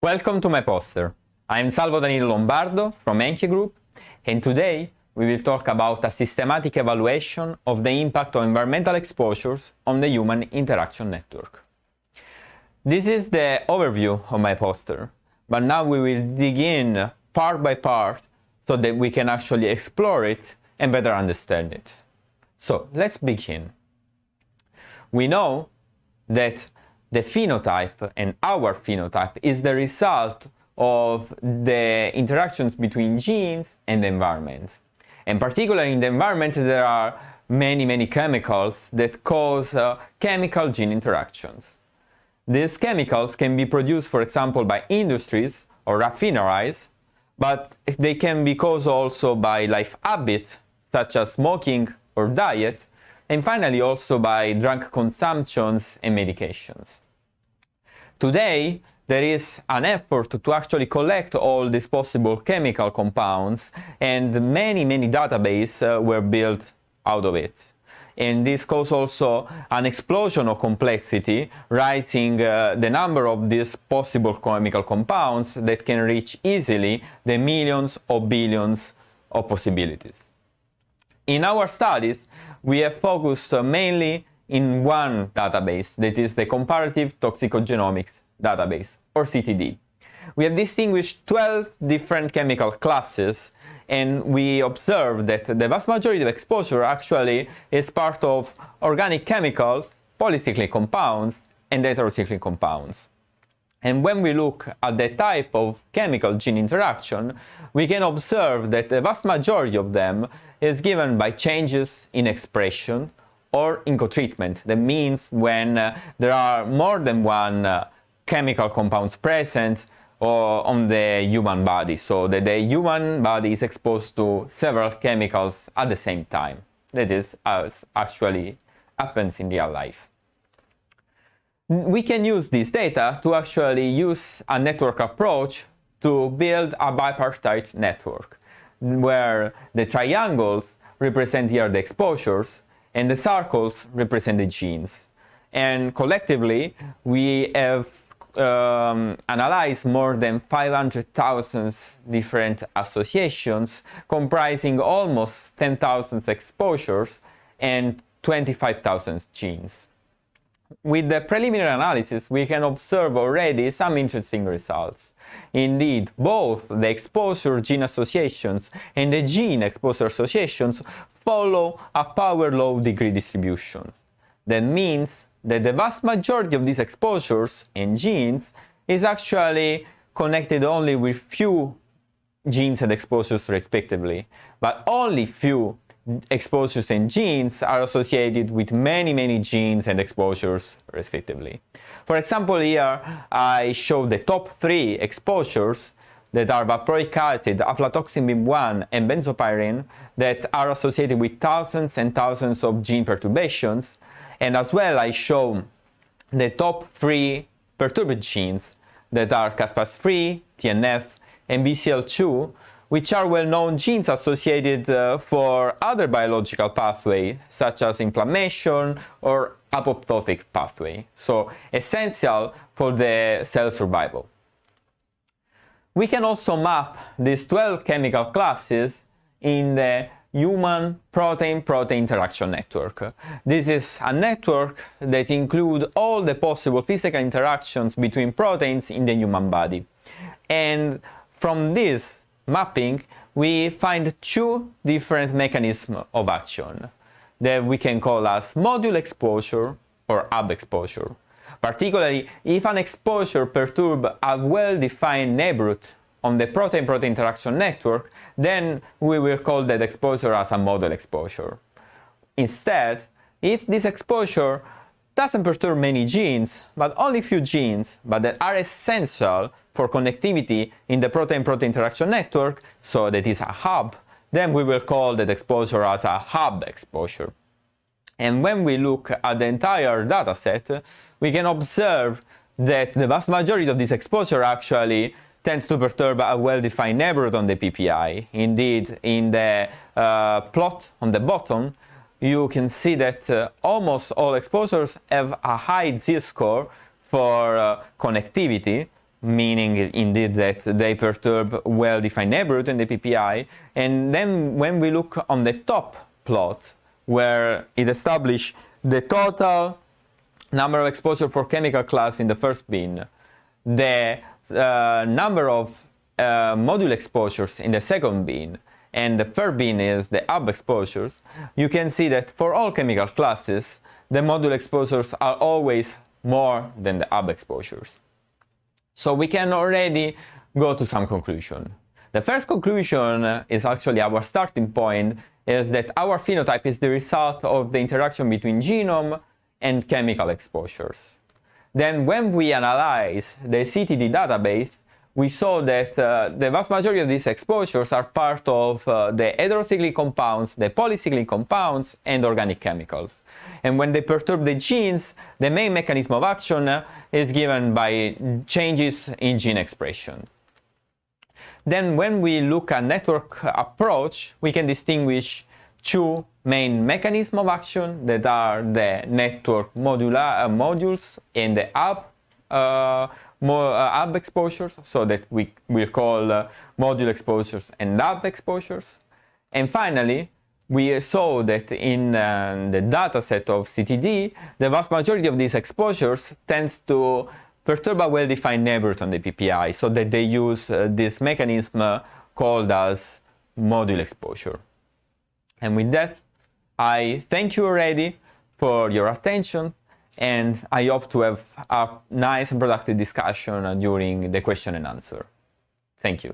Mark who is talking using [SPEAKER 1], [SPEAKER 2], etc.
[SPEAKER 1] Welcome to my poster. I'm Salvo Danilo Lombardo from NetBio Group, and today we will talk about a systematic evaluation of the impact of environmental exposures on the human interaction network. This is the overview of my poster, but now we will dig in part by part so that we can actually explore it and better understand it. So let's begin. We know that the phenotype and our phenotype is the result of the interactions between genes and the environment. And particularly in the environment, there are many chemicals that cause chemical-gene interactions. These chemicals can be produced, for example, by industries or raffineries, but they can be caused also by life habits, such as smoking or diet, and finally also by drug consumptions and medications. Today, there is an effort to actually collect all these possible chemical compounds, and many databases were built out of it. And this caused also an explosion of complexity, rising the number of these possible chemical compounds that can reach easily the millions or billions of possibilities. In our studies, we have focused mainly in one database, that is the Comparative Toxicogenomics Database, or CTD. We have distinguished 12 different chemical classes, and we observed that the vast majority of exposure actually is part of organic chemicals, polycyclic compounds, and heterocyclic compounds. And when we look at the type of chemical-gene interaction, we can observe that the vast majority of them is given by changes in expression or in co-treatment. That means when there are more than one chemical compounds present on the human body, so that the human body is exposed to several chemicals at the same time. That is as actually happens in real life. We can use this data to actually use a network approach to build a bipartite network, where the triangles represent here the exposures and the circles represent the genes. And collectively, we have analyzed more than 500,000 different associations, comprising almost 10,000 exposures and 25,000 genes. With the preliminary analysis, we can observe already some interesting results. Indeed, both the exposure gene associations and the gene exposure associations follow a power law degree distribution. That means that the vast majority of these exposures and genes is actually connected only with few genes and exposures respectively, but only few exposures and genes are associated with many genes and exposures respectively. For example, here I show the top 3 exposures that are valproic acid, aflatoxin B1, and benzopyrene that are associated with thousands and thousands of gene perturbations. And as well, I show the top 3 perturbed genes that are caspase-3, TNF, and BCL2, which are well-known genes associated for other biological pathways, such as inflammation or apoptotic pathway, so essential for the cell survival. We can also map these 12 chemical classes in the human protein-protein interaction network. This is a network that includes all the possible physical interactions between proteins in the human body. And from this mapping, we find 2 different mechanisms of action that we can call as module exposure or hub exposure. Particularly, if an exposure perturbs a well-defined neighborhood on the protein-protein interaction network, then we will call that exposure as a model exposure. Instead, if this exposure doesn't perturb many genes, but only few genes, but that are essential for connectivity in the protein-protein interaction network, so that is a hub, then we will call that exposure as a hub exposure. And when we look at the entire data set, we can observe that the vast majority of this exposure actually tends to perturb a well-defined neighborhood on the PPI. Indeed, in the plot on the bottom, you can see that almost all exposures have a high Z-score for connectivity, meaning indeed that they perturb well-defined neighborhood in the PPI. And then when we look on the top plot, where it establishes the total number of exposure per chemical class in the first bin, the number of module exposures in the second bin, and the third bin is the hub exposures, you can see that for all chemical classes, the module exposures are always more than the hub exposures. So we can already go to some conclusion. The first conclusion is actually our starting point, is that our phenotype is the result of the interaction between genome and chemical exposures. Then when we analyze the CTD database, we saw that the vast majority of these exposures are part of the heterocyclic compounds, the polycyclic compounds, and organic chemicals. And when they perturb the genes, the main mechanism of action is given by changes in gene expression. Then when we look at network approach, we can distinguish two main mechanisms of action that are the network modules and the hub exposures, so that we will call module exposures and hub exposures. And finally, we saw that in the dataset of CTD, the vast majority of these exposures tends to perturb a well-defined neighborhood on the PPI, so that they use this mechanism called as module exposure. And with that, I thank you already for your attention, and I hope to have a nice and productive discussion during the question and answer. Thank you.